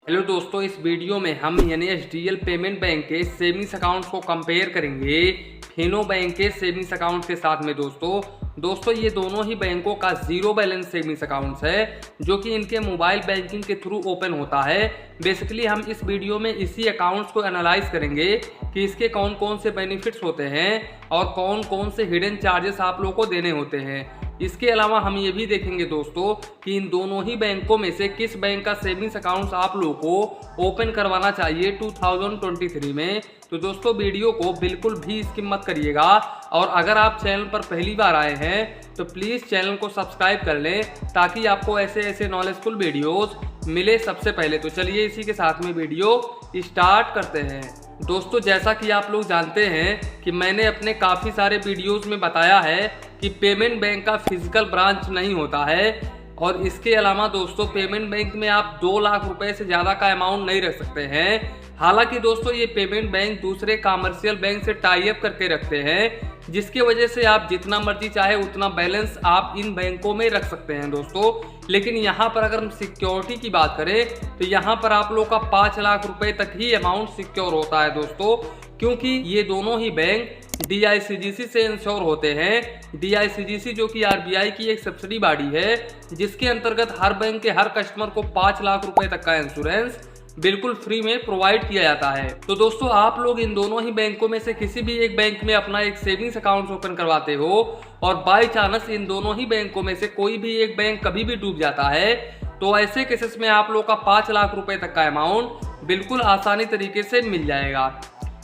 Hello दोस्तों, इस video में हम यानी एचडीएल पेमेंट बैंक के सेविंग्स अकाउंट्स को कंपेयर करेंगे फिनो बैंक के सेविंग्स अकाउंट के साथ में। दोस्तों ये दोनों ही बैंकों का जीरो बैलेंस सेविंग्स अकाउंट्स है जो कि इनके मोबाइल बैंकिंग के थ्रू ओपन होता है। बेसिकली हम इस वीडियो में इसी अकाउंट्स को एनालाइज करेंगे कि इसके कौन कौन से बेनिफिट्स होते हैं और कौन कौन से हिडन चार्जेस आप लोगों को देने होते हैं। इसके अलावा हम ये भी देखेंगे दोस्तों कि इन दोनों ही बैंकों में से किस बैंक का सेविंग्स अकाउंट्स आप लोगों को ओपन करवाना चाहिए 2023 में। तो दोस्तों वीडियो को बिल्कुल भी स्किप मत करिएगा और अगर आप चैनल पर पहली बार आए हैं तो प्लीज़ चैनल को सब्सक्राइब कर लें ताकि आपको ऐसे नॉलेजफुल वीडियोस मिले सबसे पहले। तो चलिए इसी के साथ में वीडियो स्टार्ट करते हैं। दोस्तों जैसा कि आप लोग जानते हैं कि मैंने अपने काफ़ी सारे वीडियोस में बताया है कि पेमेंट बैंक का फिजिकल ब्रांच नहीं होता है और इसके अलावा दोस्तों पेमेंट बैंक में आप 2 लाख रुपए से ज़्यादा का अमाउंट नहीं रख सकते हैं। हालांकि दोस्तों ये पेमेंट बैंक दूसरे कमर्शियल बैंक से टाई अप करके रखते हैं जिसकी वजह से आप जितना मर्जी चाहे उतना बैलेंस आप इन बैंकों में रख सकते हैं दोस्तों। लेकिन यहाँ पर अगर हम सिक्योरिटी की बात करें तो यहाँ पर आप लोग का 5 लाख रुपए तक ही अमाउंट सिक्योर होता है दोस्तों, क्योंकि ये दोनों ही बैंक DICGC से इंश्योर होते हैं। DICGC जो कि RBI की एक सब्सिडी बॉडी है जिसके अंतर्गत हर बैंक के हर कस्टमर को 5 लाख रुपए तक का इंश्योरेंस बिल्कुल फ्री में प्रोवाइड किया जाता है। तो दोस्तों आप लोग इन दोनों ही बैंकों में से किसी भी एक बैंक में अपना एक सेविंग्स अकाउंट ओपन करवाते हो और बाय चांस इन दोनों ही बैंकों में से कोई भी एक बैंक कभी भी डूब जाता है तो ऐसे केसेस में आप लोग का 5 लाख रुपए तक का अमाउंट बिल्कुल आसानी तरीके से मिल जाएगा।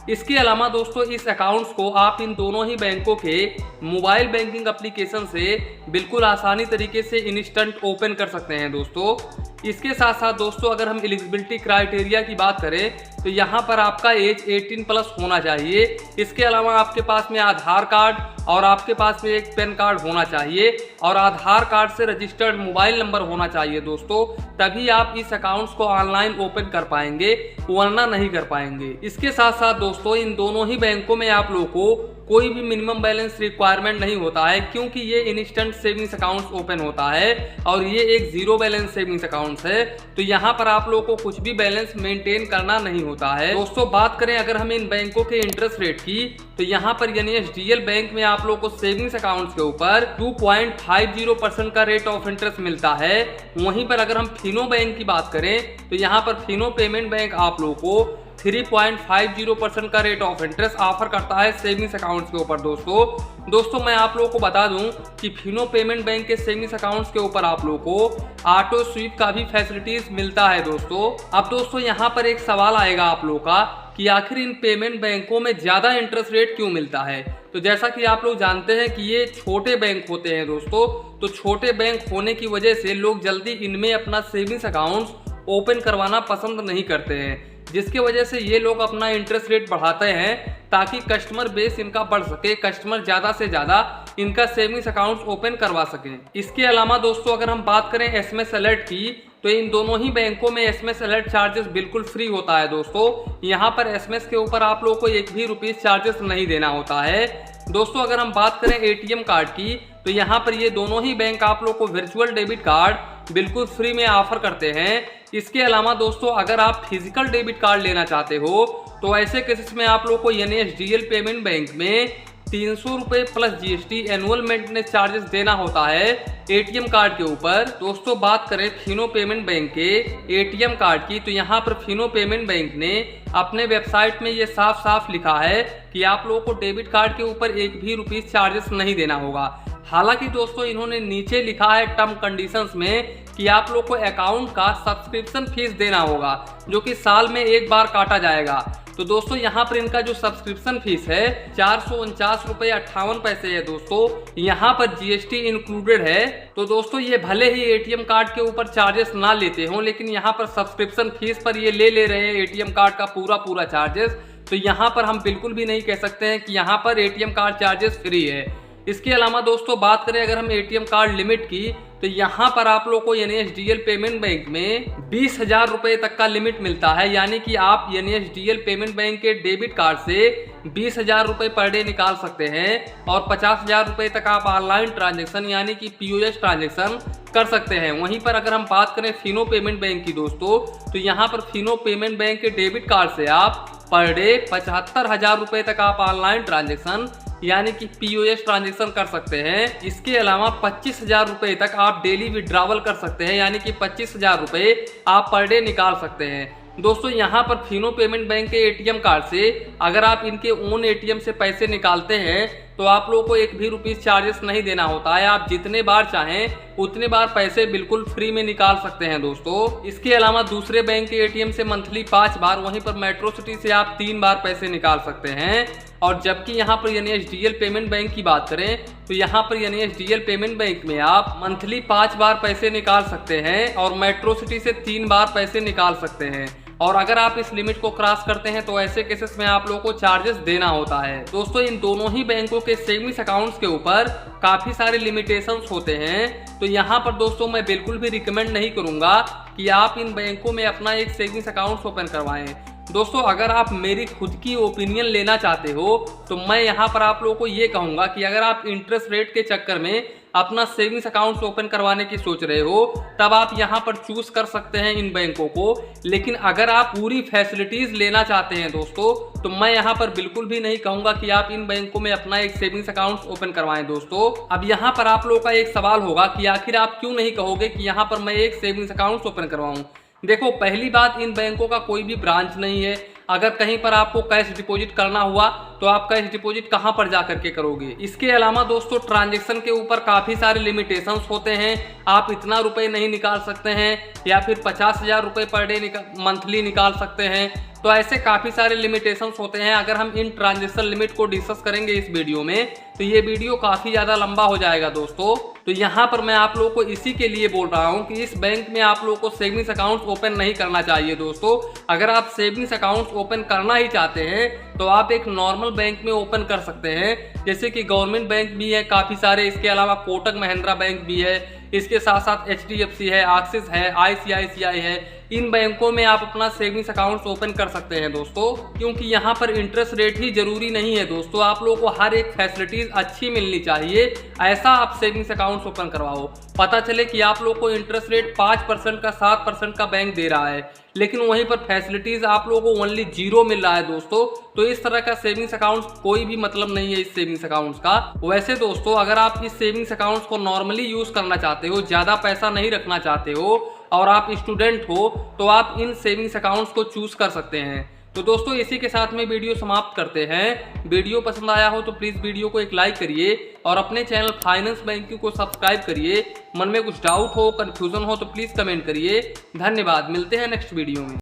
इसके अलावा दोस्तों इस अकाउंट्स को आप इन दोनों ही बैंकों के मोबाइल बैंकिंग एप्लीकेशन से बिल्कुल आसानी तरीके से इंस्टेंट ओपन कर सकते हैं दोस्तों। इसके साथ साथ दोस्तों अगर हम एलिजिबिलिटी क्राइटेरिया की बात करें तो यहाँ पर आपका एज 18 प्लस होना चाहिए। इसके अलावा आपके पास में आधार कार्ड और आपके पास में एक पैन कार्ड होना चाहिए और आधार कार्ड से रजिस्टर्ड मोबाइल नंबर होना चाहिए दोस्तों, तभी आप इस अकाउंट्स को ऑनलाइन ओपन कर पाएंगे, वरना नहीं कर पाएंगे। इसके साथ साथ दोस्तों इन दोनों ही बैंकों में आप लोगों को कोई भी मिनिमम बैलेंस रिक्वायरमेंट नहीं होता है क्योंकि ये इंस्टेंट सेविंग्स अकाउंट्स ओपन होता है और ये एक जीरो बैलेंस सेविंग्स अकाउंट्स है। तो यहाँ पर आप लोगों को कुछ भी बैलेंस मेंटेन करना नहीं होता है। दोस्तों बात करें अगर हम इन बैंकों के इंटरेस्ट रेट की तो यहाँ पर यानी एचडीएल बैंक में आप लोगों को सेविंग्स अकाउंट्स के ऊपर 2.50% का रेट ऑफ इंटरेस्ट मिलता है। वहीं पर अगर हम फिनो बैंक की बात करें तो यहाँ पर फिनो पेमेंट बैंक आप लोगों को 3.50% का रेट ऑफ इंटरेस्ट ऑफर करता है सेविंग्स अकाउंट्स के ऊपर। दोस्तों मैं आप लोगों को बता दूं कि फिनो पेमेंट बैंक के सेविंग्स अकाउंट्स के ऊपर आप लोगों को ऑटो स्वीप का भी फैसिलिटीज मिलता है दोस्तों। अब दोस्तों यहाँ पर एक सवाल आएगा आप लोगों का कि आखिर इन पेमेंट बैंकों में ज्यादा इंटरेस्ट रेट क्यों मिलता है। तो जैसा कि आप लोग जानते हैं कि ये छोटे बैंक होते हैं दोस्तों, तो छोटे बैंक होने की वजह से लोग जल्दी इनमें अपना सेविंग्स अकाउंट्स ओपन करवाना पसंद नहीं करते हैं, जिसकी वजह से ये लोग अपना इंटरेस्ट रेट बढ़ाते हैं ताकि कस्टमर बेस इनका बढ़ सके, कस्टमर ज़्यादा से ज़्यादा इनका सेविंग्स अकाउंट ओपन करवा सकें। इसके अलावा दोस्तों अगर हम बात करें SMS अलर्ट की तो इन दोनों ही बैंकों में SMS अलर्ट चार्जेस बिल्कुल फ्री होता है दोस्तों। यहाँ पर SMS के ऊपर आप लोगों को एक भी रुपीस चार्जेस नहीं देना होता है। दोस्तों अगर हम बात करें ATM कार्ड की तो यहाँ पर ये दोनों ही बैंक आप लोग को वर्चुअल डेबिट कार्ड बिल्कुल फ्री में ऑफर करते हैं। इसके अलावा दोस्तों अगर आप फिजिकल डेबिट कार्ड लेना चाहते हो तो ऐसे केसेस में आप लोग को यानी एचडीएल पेमेंट बैंक में 300 रुपये plus GST annual maintenance charges देना होता है ATM कार्ड के ऊपर। दोस्तों बात करें फिनो पेमेंट बैंक के ATM कार्ड की तो यहाँ पर फिनो पेमेंट बैंक ने अपने वेबसाइट में ये साफ साफ लिखा है कि आप लोगों को डेबिट कार्ड के ऊपर एक भी रुपीस चार्जेस नहीं देना होगा। हालांकि दोस्तों इन्होंने नीचे लिखा है टर्म कंडीशंस में कि आप लोग को अकाउंट का सब्सक्रिप्शन फीस देना होगा जो कि साल में एक बार काटा जाएगा। तो दोस्तों यहाँ पर इनका जो सब्सक्रिप्शन फीस है 449 रुपये 58 पैसे है दोस्तों, यहाँ पर GST इंक्लूडेड है। तो दोस्तों ये भले ही ATM कार्ड के ऊपर चार्जेस ना लेते हों लेकिन यहाँ पर सब्सक्रिप्शन फीस पर ये ले रहे हैं ATM कार्ड का पूरा चार्जेस। तो यहाँ पर हम बिल्कुल भी नहीं कह सकते हैं कि यहाँ पर ATM कार्ड चार्जेस फ्री है। इसके अलावा दोस्तों बात करें अगर हम एटीएम कार्ड लिमिट की, तो यहाँ पर आप लोग को एचडीएल पेमेंट बैंक में 20,000 रुपए तक का लिमिट मिलता है। यानी कि आप एचडीएल पेमेंट बैंक के डेबिट कार्ड से 20,000 रुपए पर डे निकाल सकते हैं और 50,000 रुपए तक आप ऑनलाइन ट्रांजैक्शन यानी कि पीओएस ट्रांजैक्शन कर सकते हैं। वहीं पर अगर हम बात करें फिनो पेमेंट बैंक की दोस्तों, तो यहाँ पर फिनो पेमेंट बैंक के डेबिट कार्ड से आप पर डे 75,000 रुपए तक आप ऑनलाइन ट्रांजैक्शन यानी कि पीओएस ट्रांजैक्शन कर सकते हैं। इसके अलावा 25,000 रुपए तक आप डेली विड्रॉवल कर सकते हैं, यानी कि 25,000 रुपए आप पर डे निकाल सकते हैं। दोस्तों यहाँ पर फिनो पेमेंट बैंक के एटीएम कार्ड से अगर आप इनके ओन एटीएम से पैसे निकालते हैं तो आप लोगों को एक भी रुपीस चार्जेस नहीं देना होता है। आप जितने बार चाहें उतने बार पैसे बिल्कुल फ्री में निकाल सकते हैं दोस्तों। इसके अलावा दूसरे बैंक के एटीएम से मंथली 5 बार, वहीं पर मेट्रो सिटी से आप 3 बार पैसे निकाल सकते हैं। और जबकि यहाँ पर एचडीएल पेमेंट बैंक की बात करें तो यहाँ पर एचडीएल पेमेंट बैंक में आप मंथली 5 बार पैसे निकाल सकते हैं और मेट्रो सिटी से 3 बार पैसे निकाल सकते हैं। और अगर आप इस लिमिट को क्रॉस करते हैं तो ऐसे केसेस में आप लोगों को चार्जेस देना होता है। दोस्तों इन दोनों ही बैंकों के सेविंग्स अकाउंट्स के ऊपर काफी सारे लिमिटेशंस होते हैं, तो यहाँ पर दोस्तों मैं बिल्कुल भी रिकमेंड नहीं करूंगा कि आप इन बैंकों में अपना एक सेविंग्स अकाउंट ओपन करवाएं। दोस्तों अगर आप मेरी खुद की ओपिनियन लेना चाहते हो तो मैं यहाँ पर आप लोगों को ये कहूंगा कि अगर आप इंटरेस्ट रेट के चक्कर में अपना सेविंग्स अकाउंट ओपन करवाने की सोच रहे हो तब आप यहाँ पर चूज कर सकते हैं इन बैंकों को। लेकिन अगर आप पूरी फैसिलिटीज लेना चाहते हैं दोस्तों, तो मैं यहाँ पर बिल्कुल भी नहीं कहूंगा कि आप इन बैंकों में अपना एक सेविंग्स अकाउंट ओपन करवाएं दोस्तों। अब यहाँ पर आप लोगों का एक सवाल होगा कि आखिर आप क्यों नहीं कहोगे कि यहाँ पर मैं एक सेविंग्स अकाउंट ओपन करवाऊं। देखो पहली बात, इन बैंकों का कोई भी ब्रांच नहीं है। अगर कहीं पर आपको कैश डिपॉजिट करना हुआ तो आप कैश डिपॉजिट कहां पर जा करके करोगे। इसके अलावा दोस्तों ट्रांजैक्शन के ऊपर काफी सारे लिमिटेशंस होते हैं। आप इतना रुपए नहीं निकाल सकते हैं या फिर 50,000 रुपए पर डे मंथली निकाल सकते हैं। तो ऐसे काफी सारे लिमिटेशंस होते हैं। अगर हम इन ट्रांजैक्शन लिमिट को डिस्कस करेंगे इस वीडियो में तो ये वीडियो काफी ज्यादा लंबा हो जाएगा दोस्तों। तो यहाँ पर मैं आप लोगों को इसी के लिए बोल रहा हूँ कि इस बैंक में आप लोगों को सेविंग्स अकाउंट ओपन नहीं करना चाहिए दोस्तों। अगर आप सेविंग्स अकाउंट ओपन करना ही चाहते हैं तो आप एक नॉर्मल बैंक में ओपन कर सकते हैं, जैसे कि गवर्नमेंट बैंक भी है काफी सारे। इसके अलावा कोटक महिंद्रा बैंक भी है, इसके साथ साथ HDFC है, एक्सिस है, ICICI है। इन बैंकों में आप अपना सेविंग्स अकाउंट ओपन कर सकते हैं दोस्तों, क्योंकि यहाँ पर इंटरेस्ट रेट ही जरूरी नहीं है दोस्तों। आप लोगों को हर एक फैसिलिटीज अच्छी मिलनी चाहिए, ऐसा आप सेविंग्स अकाउंट ओपन करवाओ। पता चले कि आप लोगों को इंटरेस्ट रेट 5% का 7% का बैंक दे रहा है, लेकिन वहीं पर फैसिलिटीज आप लोगों को ओनली 0 मिल रहा है दोस्तों। तो इस तरह का सेविंग्स अकाउंट कोई भी मतलब नहीं है इस सेविंग्स अकाउंट्स का। वैसे दोस्तों अगर आप इस सेविंग्स अकाउंट्स को नॉर्मली यूज करना चाहते हो, ज्यादा पैसा नहीं रखना चाहते हो और आप स्टूडेंट हो, तो आप इन सेविंग्स अकाउंट्स को चूज कर सकते हैं। तो दोस्तों इसी के साथ में वीडियो समाप्त करते हैं। वीडियो पसंद आया हो तो प्लीज वीडियो को एक लाइक करिए और अपने चैनल फाइनेंस बैंकिंग को सब्सक्राइब करिए। मन में कुछ डाउट हो, कंफ्यूजन हो तो प्लीज कमेंट करिए। धन्यवाद, मिलते हैं नेक्स्ट वीडियो में।